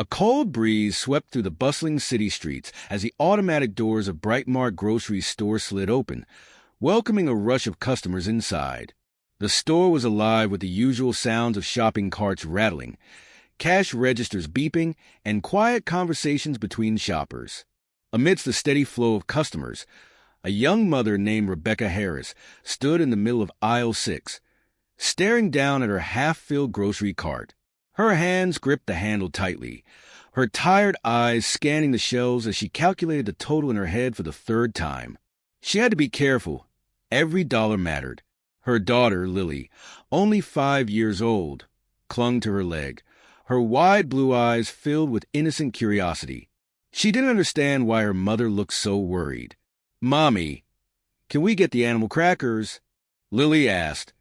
A cold breeze swept through the bustling city streets as the automatic doors of BrightMart Grocery Store slid open, welcoming a rush of customers inside. The store was alive with the usual sounds of shopping carts rattling, cash registers beeping, and quiet conversations between shoppers. Amidst the steady flow of customers, a young mother named Rebecca Harris stood in the middle of aisle 6, staring down at her half-filled grocery cart. Her hands gripped the handle tightly, her tired eyes scanning the shelves as she calculated the total in her head for the third time. She had to be careful. Every dollar mattered. Her daughter, Lily, only 5 years old, clung to her leg, her wide blue eyes filled with innocent curiosity. She didn't understand why her mother looked so worried. "Mommy, can we get the animal crackers?" Lily asked,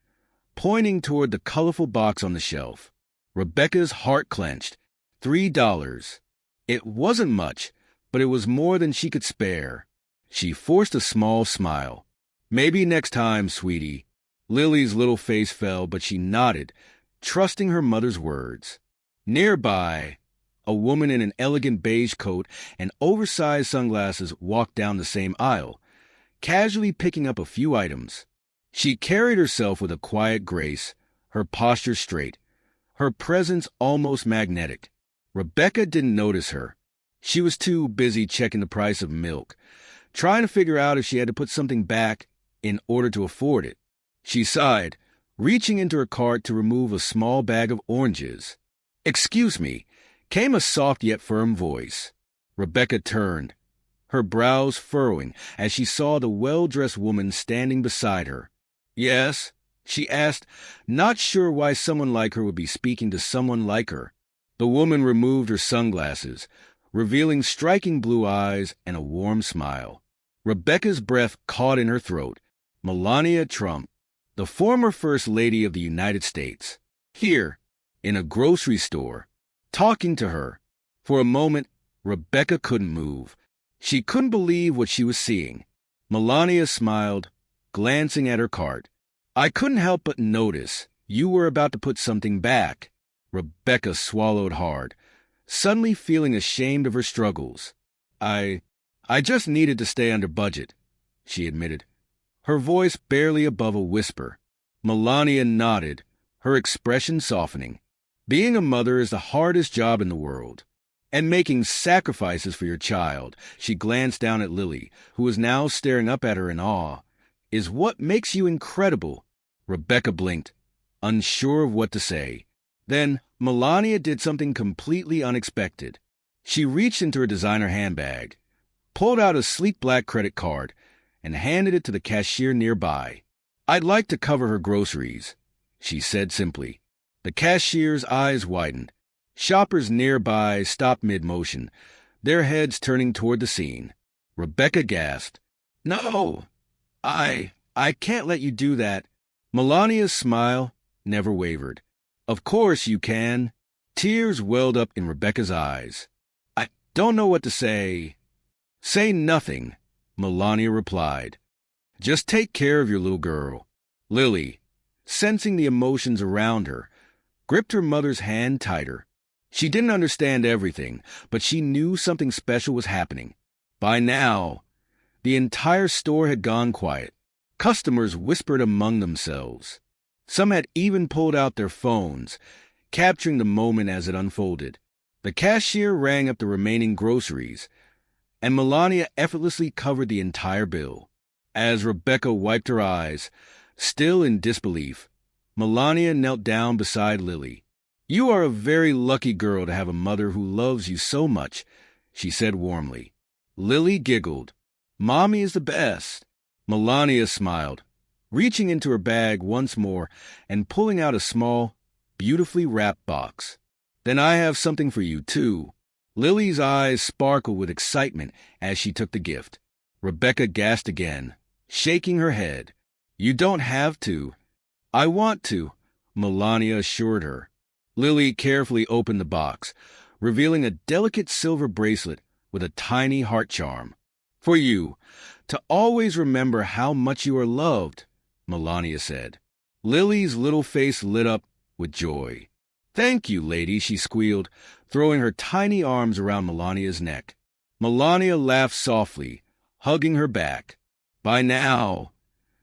pointing toward the colorful box on the shelf. Rebecca's heart clenched. $3. It wasn't much, but it was more than she could spare. She forced a small smile. "Maybe next time, sweetie." Lily's little face fell, but she nodded, trusting her mother's words. Nearby, a woman in an elegant beige coat and oversized sunglasses walked down the same aisle, casually picking up a few items. She carried herself with a quiet grace, her posture straight, her presence almost magnetic. Rebecca didn't notice her. She was too busy checking the price of milk, trying to figure out if she had to put something back in order to afford it. She sighed, reaching into her cart to remove a small bag of oranges. "Excuse me," came a soft yet firm voice. Rebecca turned, her brows furrowing as she saw the well-dressed woman standing beside her. "Yes?" she asked, not sure why someone like her would be speaking to someone like her. The woman removed her sunglasses, revealing striking blue eyes and a warm smile. Rebecca's breath caught in her throat. Melania Trump, the former First Lady of the United States, here, in a grocery store, talking to her. For a moment, Rebecca couldn't move. She couldn't believe what she was seeing. Melania smiled, glancing at her cart. "I couldn't help but notice you were about to put something back." Rebecca swallowed hard, suddenly feeling ashamed of her struggles. I just needed to stay under budget," she admitted, her voice barely above a whisper. Melania nodded, her expression softening. "Being a mother is the hardest job in the world. And making sacrifices for your child," she glanced down at Lily, who was now staring up at her in awe, "is what makes you incredible." Rebecca blinked, unsure of what to say. Then Melania did something completely unexpected. She reached into her designer handbag, pulled out a sleek black credit card, and handed it to the cashier nearby. "I'd like to cover her groceries," she said simply. The cashier's eyes widened. Shoppers nearby stopped mid-motion, their heads turning toward the scene. Rebecca gasped. "No, I can't let you do that." Melania's smile never wavered. "Of course you can." Tears welled up in Rebecca's eyes. "I don't know what to say." "Say nothing," Melania replied. "Just take care of your little girl." Lily, sensing the emotions around her, gripped her mother's hand tighter. She didn't understand everything, but she knew something special was happening. By now, the entire store had gone quiet. Customers whispered among themselves. Some had even pulled out their phones, capturing the moment as it unfolded. The cashier rang up the remaining groceries, and Melania effortlessly covered the entire bill. As Rebecca wiped her eyes, still in disbelief, Melania knelt down beside Lily. "You are a very lucky girl to have a mother who loves you so much," she said warmly. Lily giggled. "Mommy is the best." Melania smiled, reaching into her bag once more and pulling out a small, beautifully wrapped box. "Then I have something for you, too." Lily's eyes sparkled with excitement as she took the gift. Rebecca gasped again, shaking her head. "You don't have to." "I want to," Melania assured her. Lily carefully opened the box, revealing a delicate silver bracelet with a tiny heart charm. "For you, to always remember how much you are loved," Melania said. Lily's little face lit up with joy. "Thank you, lady," she squealed, throwing her tiny arms around Melania's neck. Melania laughed softly, hugging her back. By now,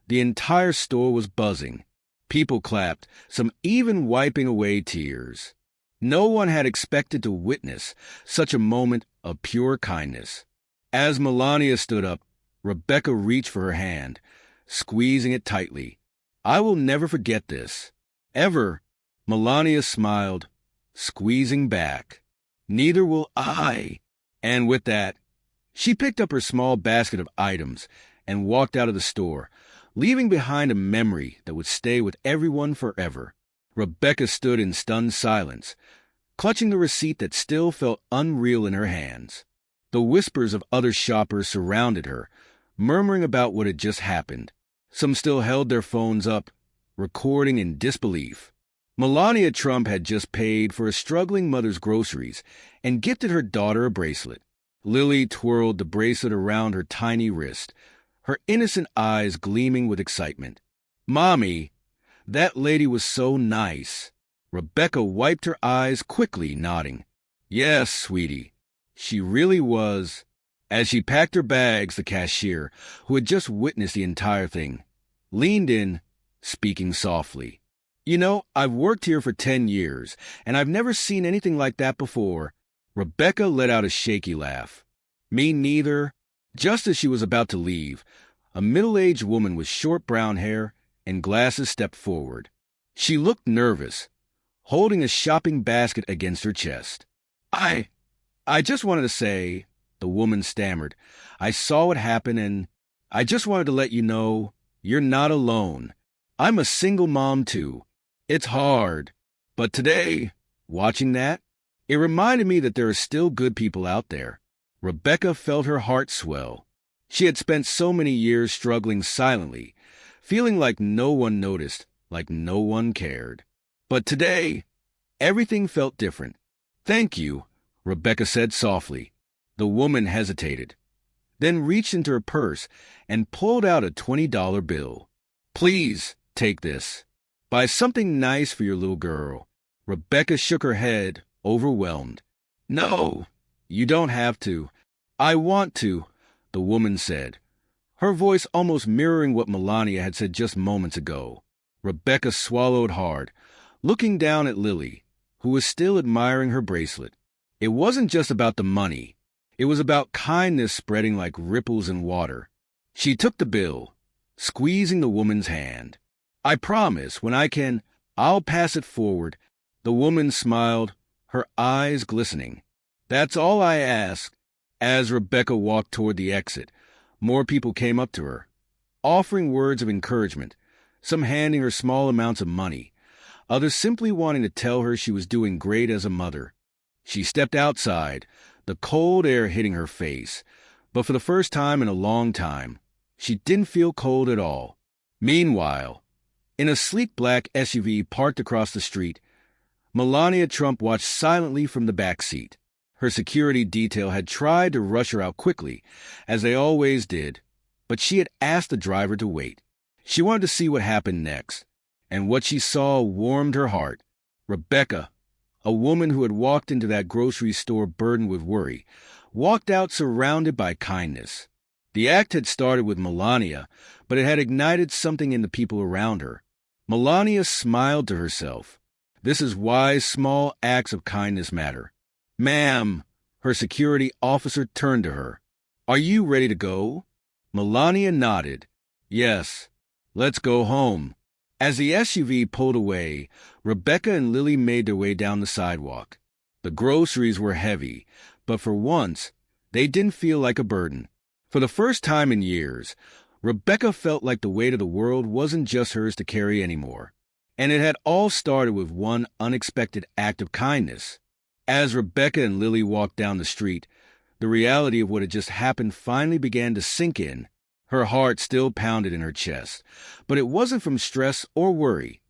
the entire store was buzzing. People clapped, some even wiping away tears. No one had expected to witness such a moment of pure kindness. As Melania stood up, Rebecca reached for her hand, squeezing it tightly. I will never forget this. Ever. Melania smiled, squeezing back. Neither will I. And with that, she picked up her small basket of items and walked out of the store, leaving behind a memory that would stay with everyone forever. Rebecca stood in stunned silence, clutching the receipt that still felt unreal in her hands. The whispers of other shoppers surrounded her, murmuring about what had just happened. Some still held their phones up, recording in disbelief. Melania Trump had just paid for a struggling mother's groceries and gifted her daughter a bracelet. Lily twirled the bracelet around her tiny wrist, her innocent eyes gleaming with excitement. Mommy, that lady was so nice. Rebecca wiped her eyes quickly, nodding. Yes, sweetie, she really was. As she packed her bags, the cashier, who had just witnessed the entire thing, leaned in, speaking softly. You know, I've worked here for 10 years, and I've never seen anything like that before. Rebecca let out a shaky laugh. Me neither. Just as she was about to leave, a middle-aged woman with short brown hair and glasses stepped forward. She looked nervous, holding a shopping basket against her chest. I just wanted to say, the woman stammered, I saw what happened and I just wanted to let you know you're not alone. I'm a single mom too. It's hard. But today, watching that, it reminded me that there are still good people out there. Rebecca felt her heart swell. She had spent so many years struggling silently, feeling like no one noticed, like no one cared. But today, everything felt different. Thank you, Rebecca said softly. The woman hesitated, then reached into her purse and pulled out a $20 bill. Please take this. Buy something nice for your little girl. Rebecca shook her head, overwhelmed. No, you don't have to. I want to, the woman said, her voice almost mirroring what Melania had said just moments ago. Rebecca swallowed hard, looking down at Lily, who was still admiring her bracelet. It wasn't just about the money. It was about kindness spreading like ripples in water. She took the bill, squeezing the woman's hand. I promise, when I can, I'll pass it forward. The woman smiled, her eyes glistening. That's all I ask. As Rebecca walked toward the exit, more people came up to her, offering words of encouragement, some handing her small amounts of money, others simply wanting to tell her she was doing great as a mother. She stepped outside, the cold air hitting her face, but for the first time in a long time, she didn't feel cold at all. Meanwhile, in a sleek black SUV parked across the street, Melania Trump watched silently from the back seat. Her security detail had tried to rush her out quickly, as they always did, but she had asked the driver to wait. She wanted to see what happened next, and what she saw warmed her heart. Rebecca, a woman who had walked into that grocery store burdened with worry, walked out surrounded by kindness. The act had started with Melania, but it had ignited something in the people around her. Melania smiled to herself. This is why small acts of kindness matter. Ma'am, her security officer turned to her. Are you ready to go? Melania nodded. Yes, let's go home. As the SUV pulled away, Rebecca and Lily made their way down the sidewalk. The groceries were heavy, but for once, they didn't feel like a burden. For the first time in years, Rebecca felt like the weight of the world wasn't just hers to carry anymore. And it had all started with one unexpected act of kindness. As Rebecca and Lily walked down the street, the reality of what had just happened finally began to sink in. Her heart still pounded in her chest, but it wasn't from stress or worry.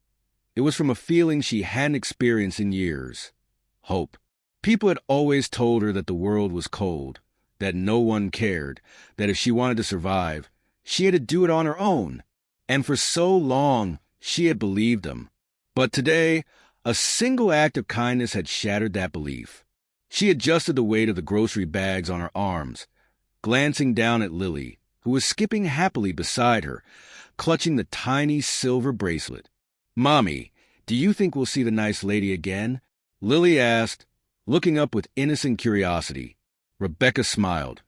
It was from a feeling she hadn't experienced in years. Hope. People had always told her that the world was cold, that no one cared, that if she wanted to survive, she had to do it on her own. And for so long, she had believed them. But today, a single act of kindness had shattered that belief. She adjusted the weight of the grocery bags on her arms, glancing down at Lily, who was skipping happily beside her, clutching the tiny silver bracelet. "Mommy, do you think we'll see the nice lady again?" Lily asked, looking up with innocent curiosity. Rebecca smiled,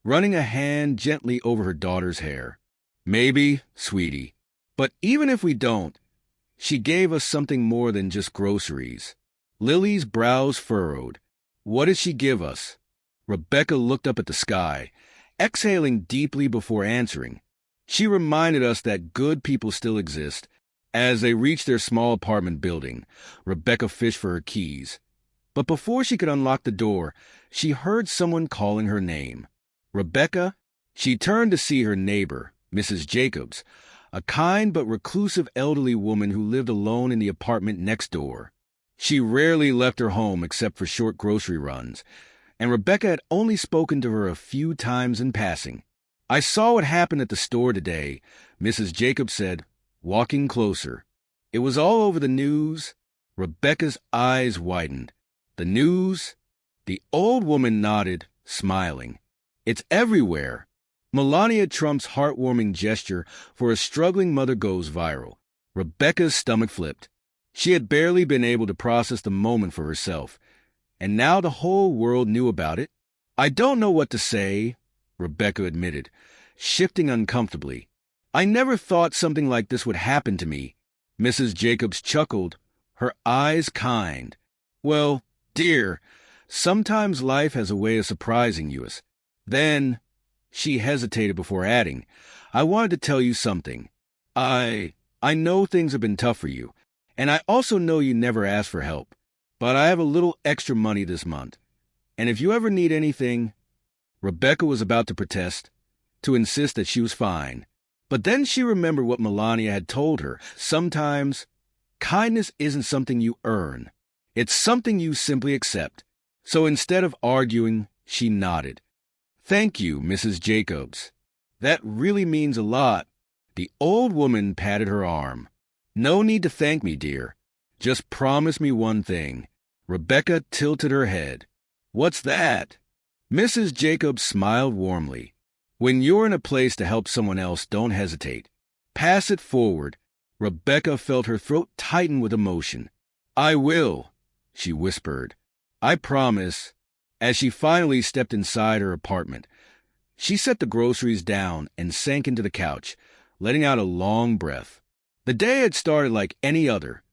running a hand gently over her daughter's hair. "Maybe, sweetie. But even if we don't, she gave us something more than just groceries." Lily's brows furrowed. "What did she give us?" Rebecca looked up at the sky, exhaling deeply before answering. She reminded us that good people still exist. As they reached their small apartment building, Rebecca fished for her keys. But before she could unlock the door, she heard someone calling her name. "Rebecca?" She turned to see her neighbor, Mrs. Jacobs, a kind but reclusive elderly woman who lived alone in the apartment next door. She rarely left her home except for short grocery runs, and Rebecca had only spoken to her a few times in passing. "I saw what happened at the store today," Mrs. Jacobs said, walking closer. "It was all over the news." Rebecca's eyes widened. "The news?" The old woman nodded, smiling. "It's everywhere." Melania Trump's heartwarming gesture for a struggling mother goes viral. Rebecca's stomach flipped. She had barely been able to process the moment for herself, and now the whole world knew about it. "I don't know what to say," Rebecca admitted, shifting uncomfortably. "I never thought something like this would happen to me." Mrs. Jacobs chuckled, her eyes kind. "Well, dear, sometimes life has a way of surprising you. Then," she hesitated before adding, "I wanted to tell you something. I know things have been tough for you, and I also know you never asked for help, but I have a little extra money this month, and if you ever need anything—" Rebecca was about to protest, to insist that she was fine. But then she remembered what Melania had told her. Sometimes kindness isn't something you earn. It's something you simply accept. So instead of arguing, she nodded. "Thank you, Mrs. Jacobs. That really means a lot." The old woman patted her arm. "No need to thank me, dear. Just promise me one thing." Rebecca tilted her head. "What's that?" Mrs. Jacobs smiled warmly. "When you're in a place to help someone else, don't hesitate. Pass it forward." Rebecca felt her throat tighten with emotion. "I will," she whispered. "I promise." As she finally stepped inside her apartment, she set the groceries down and sank into the couch, letting out a long breath. The day had started like any other,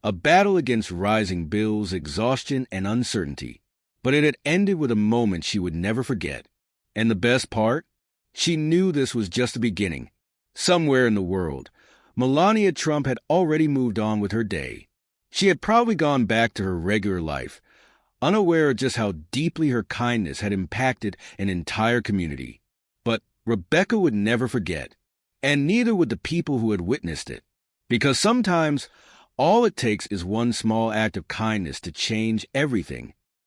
a battle against rising bills, exhaustion, and uncertainty. But it had ended with a moment she would never forget. And the best part? She knew this was just the beginning. Somewhere in the world, Melania Trump had already moved on with her day. She had probably gone back to her regular life, unaware of just how deeply her kindness had impacted an entire community. But Rebecca would never forget, and neither would the people who had witnessed it. Because sometimes all it takes is one small act of kindness to change everything.